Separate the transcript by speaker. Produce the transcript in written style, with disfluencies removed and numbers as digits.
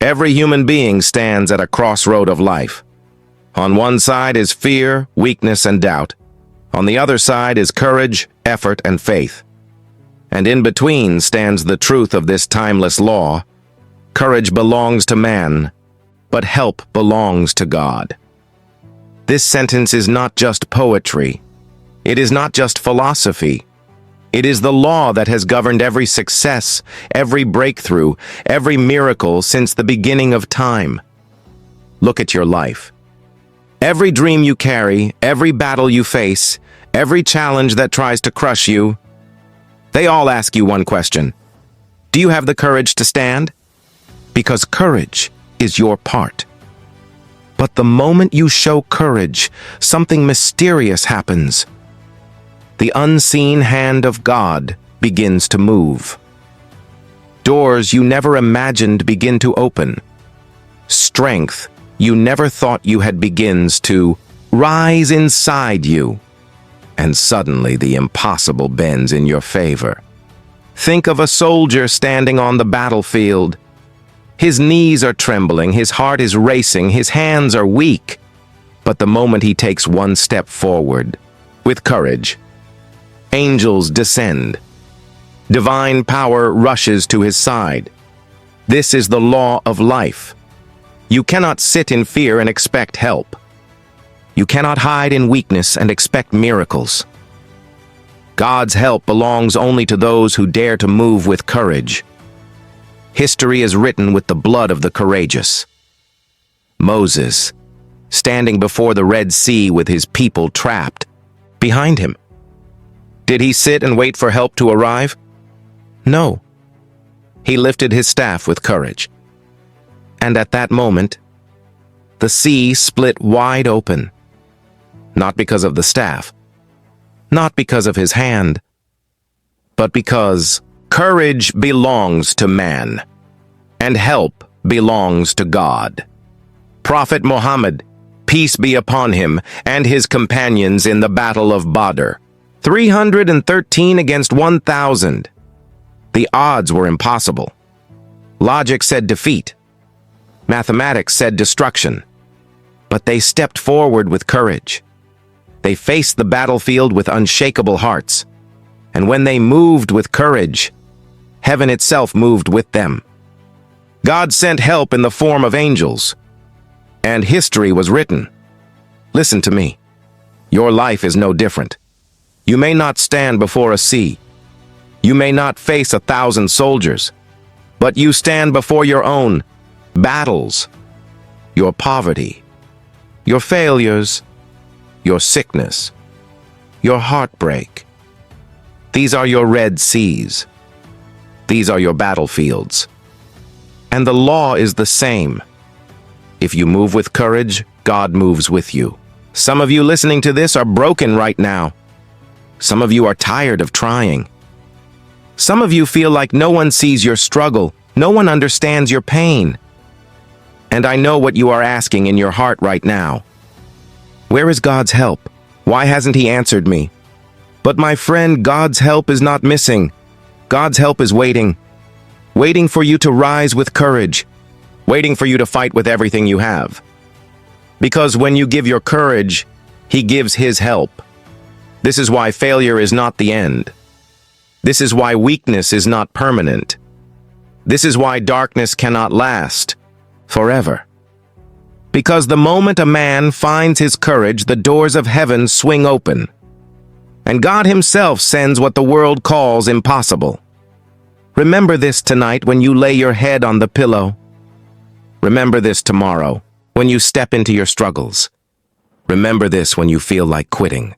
Speaker 1: Every human being stands at a crossroad of life. On one side is fear, weakness, and doubt. On the other side is courage, effort, and faith. And in between stands the truth of this timeless law. Courage belongs to man, but help belongs to God. This sentence is not just poetry. It is not just philosophy. It is the law that has governed every success, every breakthrough, every miracle since the beginning of time. Look at your life. Every dream you carry, every battle you face, every challenge that tries to crush you, they all ask you one question. Do you have the courage to stand? Because courage is your part. But the moment you show courage, something mysterious happens. The unseen hand of God begins to move. Doors you never imagined begin to open. Strength you never thought you had begins to rise inside you. And suddenly the impossible bends in your favor. Think of a soldier standing on the battlefield. His knees are trembling, his heart is racing, his hands are weak. But the moment he takes one step forward, with courage, angels descend. Divine power rushes to his side. This is the law of life. You cannot sit in fear and expect help. You cannot hide in weakness and expect miracles. God's help belongs only to those who dare to move with courage. History is written with the blood of the courageous. Moses, standing before the Red Sea with his people trapped behind him. Did he sit and wait for help to arrive? No. He lifted his staff with courage. And at that moment, the sea split wide open. Not because of the staff, not because of his hand, but because courage belongs to man, and help belongs to God. Prophet Muhammad, peace be upon him, and his companions in the Battle of Badr, 313 against 1,000. The odds were impossible. Logic said defeat. Mathematics said destruction. But they stepped forward with courage. They faced the battlefield with unshakable hearts. And when they moved with courage, heaven itself moved with them. God sent help in the form of angels, and history was written. Listen to me. Your life is no different. You may not stand before a sea. You may not face 1,000 soldiers, but you stand before your own battles, your poverty, your failures, your sickness, your heartbreak. These are your Red Seas. These are your battlefields. And the law is the same. If you move with courage, God moves with you. Some of you listening to this are broken right now. Some of you are tired of trying. Some of you feel like no one sees your struggle, no one understands your pain. And I know what you are asking in your heart right now. Where is God's help? Why hasn't He answered me? But my friend, God's help is not missing. God's help is waiting. Waiting for you to rise with courage. Waiting for you to fight with everything you have. Because when you give your courage, He gives His help. This is why failure is not the end. This is why weakness is not permanent. This is why darkness cannot last forever. Because the moment a man finds his courage, the doors of heaven swing open. And God Himself sends what the world calls impossible. Remember this tonight when you lay your head on the pillow. Remember this tomorrow when you step into your struggles. Remember this when you feel like quitting.